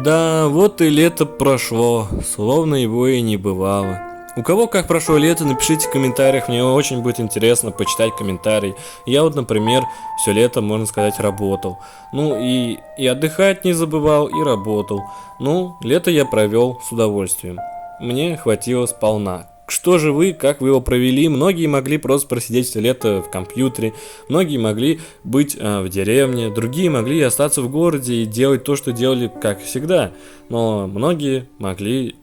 Да, вот и лето прошло, словно его и не бывало. У кого как прошло лето, напишите в комментариях, мне очень будет интересно почитать комментарии. Я вот, например, все лето, можно сказать, работал. Ну и отдыхать не забывал, и работал. Ну, лето я провел с удовольствием. Мне хватило сполна. Что же вы, как вы его провели? Многие могли просто просидеть все лето в компьютере, многие могли быть в деревне, другие могли остаться в городе и делать то, что делали, как всегда. Но многие могли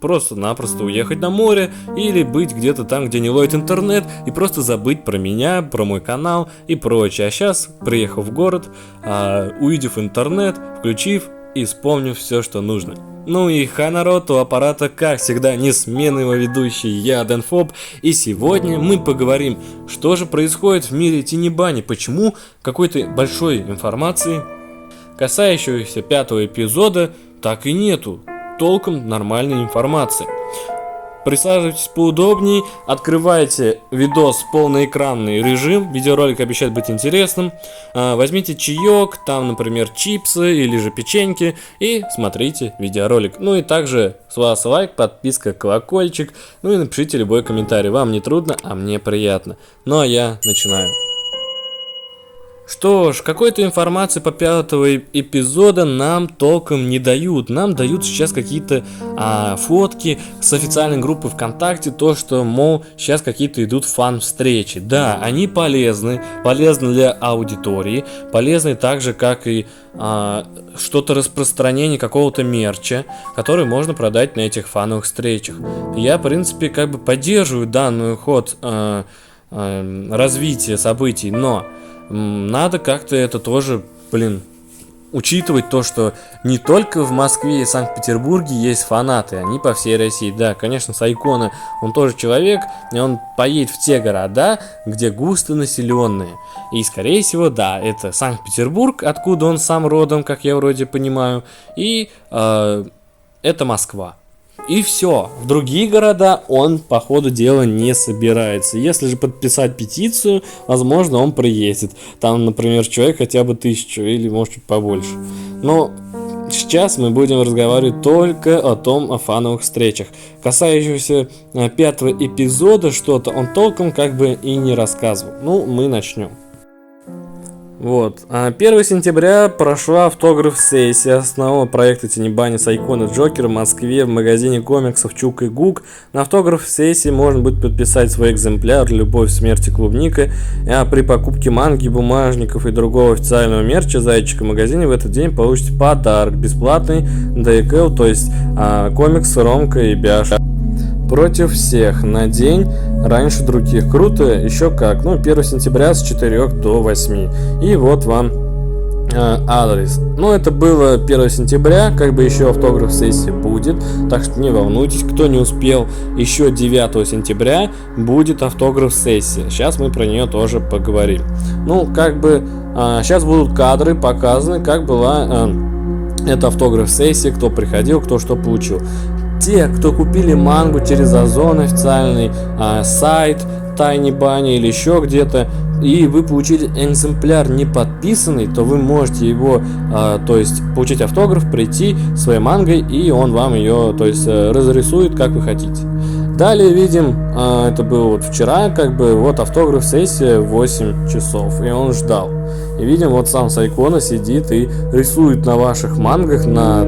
просто-напросто уехать на море или быть где-то там, где не ловит интернет, и просто забыть про меня, про мой канал и прочее. А сейчас, приехав в город, увидев интернет, включив и вспомнив все, что нужно. Ну и народ, у аппарата, как всегда, несменный его ведущий, я, Дэнфоб, и сегодня мы поговорим, что же происходит в мире Тинибани, почему какой-то большой информации, касающейся 5-го эпизода, так и нету, толком нормальной информации. Присаживайтесь поудобнее, открывайте видос в полноэкранный режим, видеоролик обещает быть интересным, возьмите чаек, там, например, чипсы или же печеньки и смотрите видеоролик. Ну и также с вас лайк, подписка, колокольчик, ну и напишите любой комментарий, вам не трудно, а мне приятно. Ну а я начинаю. Что ж, какой-то информации по 5-го эпизода нам толком не дают. Нам дают сейчас какие-то фотки с официальной группы ВКонтакте, то, что, мол, сейчас какие-то идут фан-встречи. Да, они полезны для аудитории, полезны так же, как и что-то распространение какого-то мерча, который можно продать на этих фановых встречах. Я, в принципе, как бы поддерживаю данный ход развития событий, но надо как-то это тоже, учитывать то, что не только в Москве и Санкт-Петербурге есть фанаты, они по всей России. Да, конечно, Сайкона, он тоже человек, и он поедет в те города, где густонаселенные. И, скорее всего, да, это Санкт-Петербург, откуда он сам родом, как я вроде понимаю, и это Москва. И все, в другие города он по ходу дела не собирается. Если же подписать петицию, возможно, он приедет. Там, например, человек хотя бы 1000 или может чуть побольше. Но сейчас мы будем разговаривать только о фановых встречах. Касающегося 5-го эпизода что-то, он толком как бы и не рассказывал. Ну, мы начнем. Вот. 1 сентября прошла автограф-сессия основного проекта Тинибани Сайкона Джокер в Москве в магазине комиксов Чук и Гук. На автограф-сессии можно будет подписать свой экземпляр «Любовь, смерть и клубника», а при покупке манги, бумажников и другого официального мерча Зайчика в магазине в этот день получите подарок – бесплатный ДКЛ, то есть комикс Ромка и Бяша. Против всех на день раньше других. Круто, еще как. 1 сентября с 4 до 8. И вот вам адрес. Это было 1 сентября, как бы еще автограф-сессия будет, так что не волнуйтесь, кто не успел, еще 9 сентября будет автограф-сессия. Сейчас мы про нее тоже поговорим. Сейчас будут кадры показаны, как была эта автограф-сессия, кто приходил, кто что получил. Те, кто купили мангу через Озон, официальный сайт Тинибани или еще где-то, и вы получили экземпляр не подписанный, то вы можете его, получить автограф, прийти своей мангой, и он вам ее, разрисует, как вы хотите. Далее видим, это было вчера, автограф-сессия в 8 часов, и он ждал. И видим, сам Сайкона сидит и рисует на ваших мангах, на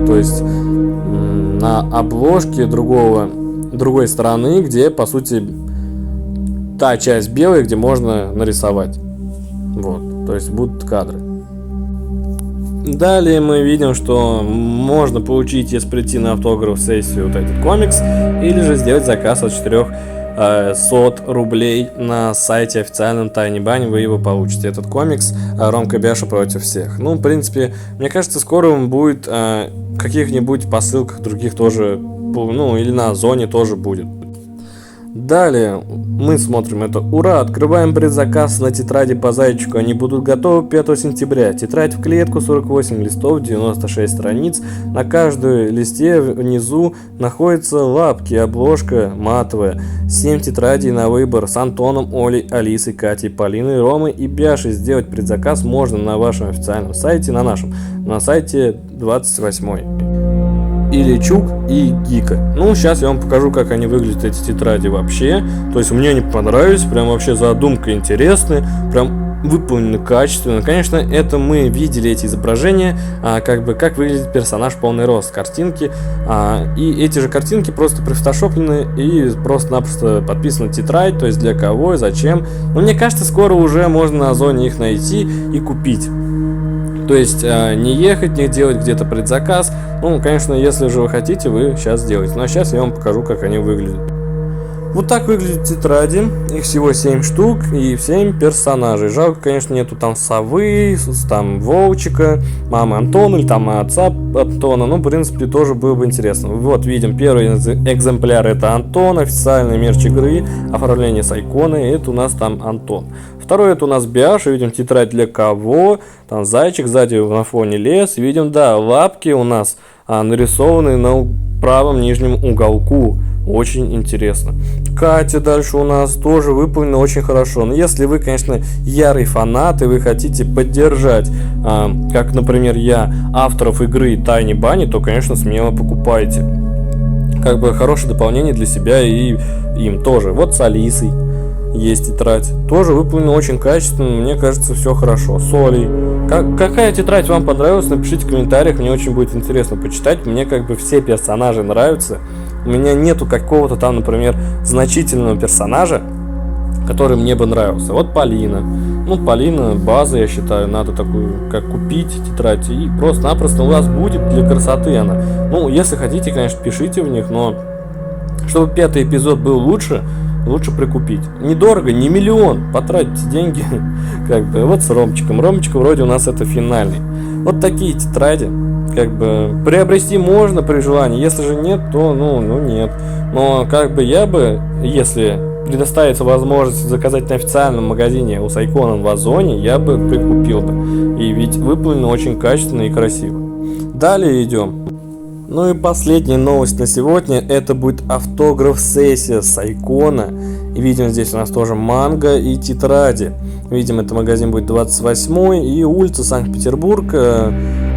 обложке другой стороны, где, по сути, та часть белая, где можно нарисовать. То есть будут кадры. Далее мы видим, что можно получить, если прийти на автограф-сессию, этот комикс, или же сделать заказ от 400 рублей на сайте официальном Тинибани, вы его получите. Этот комикс Ромка Бяша против всех. В принципе, мне кажется, скоро он будет в каких-нибудь посылках других тоже, или на Озоне тоже будет. Далее мы смотрим это. Ура! Открываем предзаказ на тетради по Зайчику. Они будут готовы 5 сентября. Тетрадь в клетку, 48 листов, 96 страниц. На каждой листе внизу находятся лапки, обложка матовая. 7 тетрадей на выбор с Антоном, Олей, Алисой, Катей, Полиной, Ромой и Бяшей. Сделать предзаказ можно на вашем официальном сайте, на сайте 28. Ильичук и Гика. Ну, сейчас я вам покажу, как они выглядят, эти тетради вообще. То есть мне они понравились, прям вообще задумка интересная, прям выполнены качественно. Конечно, это мы видели эти изображения, как выглядит персонаж полный рост, картинки, и эти же картинки просто прифотошоплены и просто-напросто подписаны тетрадь, то есть для кого и зачем. Но мне кажется, скоро уже можно на Озоне их найти и купить. То есть не ехать, не делать где-то предзаказ. Ну, конечно, если же вы хотите, вы сейчас сделаете. Но сейчас я вам покажу, как они выглядят. Вот так выглядят тетради, их всего 7 штук и 7 персонажей. Жалко, конечно, нету там совы, там Вовчика, мамы Антона или там отца Антона, но в принципе тоже было бы интересно. Вот видим, первый экземпляр это Антон, официальный мерч игры, оформление с иконой, это у нас там Антон. Второй это у нас Биаш, видим тетрадь для кого, там зайчик, сзади на фоне лес, видим, да, лапки у нас нарисованы на правом нижнем уголку. Очень интересно. Катя дальше у нас тоже выполнена очень хорошо. Но если вы, конечно, ярый фанат и вы хотите поддержать, как, например, я, авторов игры Tiny Bunny, то, конечно, смело покупайте. Как бы хорошее дополнение для себя и им тоже. Вот с Алисой есть тетрадь. Тоже выполнена очень качественно. Мне кажется, все хорошо. С Олей. Какая тетрадь вам понравилась? Напишите в комментариях. Мне очень будет интересно почитать. Мне как бы все персонажи нравятся. У меня нету какого-то там, например, значительного персонажа, который мне бы нравился. Вот Полина. Ну, Полина, база, я считаю, надо такую, как купить тетрадь, и просто-напросто у вас будет для красоты она. Ну, если хотите, конечно, пишите в них, но чтобы 5-й эпизод был лучше прикупить. Недорого, не миллион, потратите деньги. Как бы, вот с Ромчиком. Ромчик вроде у нас это финальный. Вот такие тетради. Как бы приобрести можно при желании, если же нет, то ну нет. Но как бы я бы, если предоставится возможность заказать на официальном магазине у Сайкона в Озоне, я бы прикупил бы. И ведь выполнено очень качественно и красиво. Далее идем. Ну и последняя новость на сегодня, это будет автограф-сессия Сайкона. И видим, здесь у нас тоже манго и тетради. Видим, это магазин будет 28 и улица Санкт-Петербург,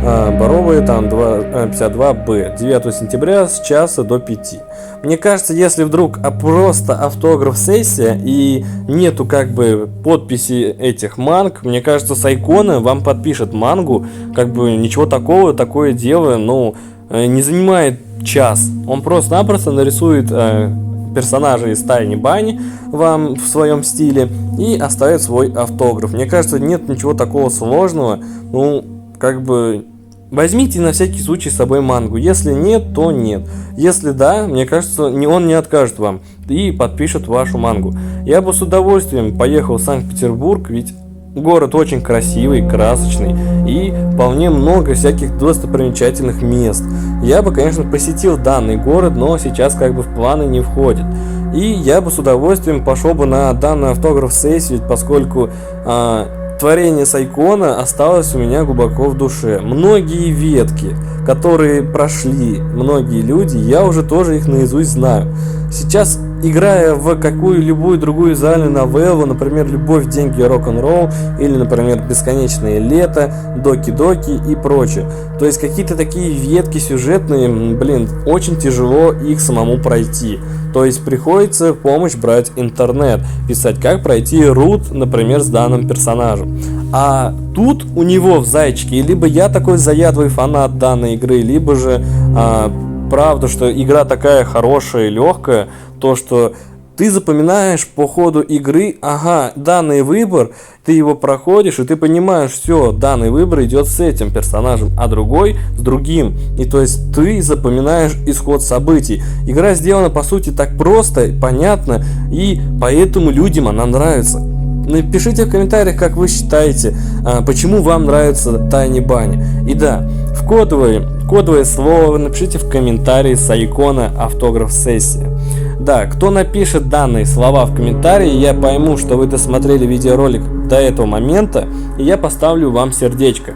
Боровая, там 52Б, 9 сентября с часа до 5. Мне кажется, если вдруг просто автограф-сессия и нету как бы подписи этих манг, мне кажется, Сайкона вам подпишет мангу, как бы ничего такого, такое дело, ну, не занимает час. Он просто-напросто нарисует персонажей из Tiny Bunny вам в своем стиле и оставит свой автограф. Мне кажется, нет ничего такого сложного. Ну, как бы возьмите на всякий случай с собой мангу. Если нет, то нет. Если да, мне кажется, он не откажет вам и подпишет вашу мангу. Я бы с удовольствием поехал в Санкт-Петербург, ведь город очень красивый, красочный и вполне много всяких достопримечательных мест. Я бы, конечно, посетил данный город, но сейчас как бы в планы не входит. И я бы с удовольствием пошел бы на данную автограф-сессию, поскольку творение Сайкона осталось у меня глубоко в душе. Многие ветки, которые прошли многие люди, я уже тоже их наизусть знаю. Сейчас, играя в какую-либую другую визуальную новеллу, например, «Любовь, деньги, рок-н-ролл», или, например, «Бесконечное лето», «Доки-доки» и прочее. То есть какие-то такие ветки сюжетные, очень тяжело их самому пройти. То есть приходится в помощь брать интернет, писать, как пройти рут, например, с данным персонажем. А тут у него в «Зайчике» либо я такой заядлый фанат данной игры, либо же правда, что игра такая хорошая и легкая, то что ты запоминаешь по ходу игры, ага, данный выбор, ты его проходишь, и ты понимаешь, все, данный выбор идет с этим персонажем, а другой с другим. И то есть ты запоминаешь исход событий. Игра сделана по сути так просто, понятно, и поэтому людям она нравится. Напишите в комментариях, как вы считаете, почему вам нравится Tiny Bunny. И да, в кодовое слово напишите в комментарии Сайкона автограф-сессия. Да, кто напишет данные слова в комментарии, я пойму, что вы досмотрели видеоролик до этого момента, и я поставлю вам сердечко.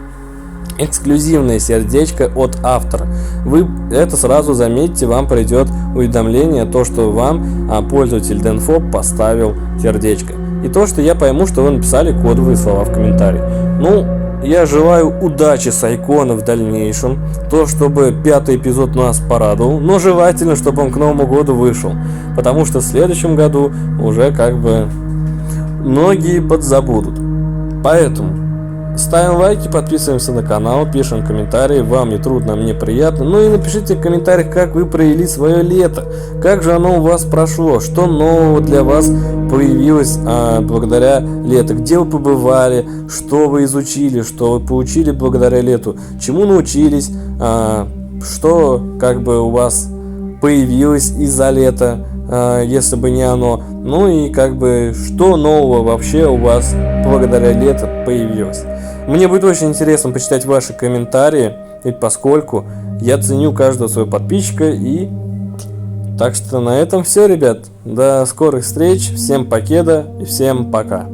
Эксклюзивное сердечко от автора. Вы это сразу заметите, вам придет уведомление, то, что вам пользователь Денфоп поставил сердечко. И то, что я пойму, что вы написали кодовые слова в комментарии. Ну, Я желаю удачи Сайкона в дальнейшем, то чтобы 5-й эпизод нас порадовал, но желательно, чтобы он к Новому году вышел, потому что в следующем году уже как бы многие подзабудут. Поэтому ставим лайки, подписываемся на канал, пишем комментарии, вам не трудно, мне приятно. Ну и напишите в комментариях, как вы провели свое лето, как же оно у вас прошло, что нового для вас появилось благодаря лету, где вы побывали, что вы изучили, что вы получили благодаря лету, чему научились, что как бы у вас появилось из-за лета, если бы не оно. Ну и как бы что нового вообще у вас благодаря лету появилось. Мне будет очень интересно почитать ваши комментарии, ведь поскольку я ценю каждого своего подписчика. И так что на этом все, ребят. До скорых встреч, всем покеда и всем пока.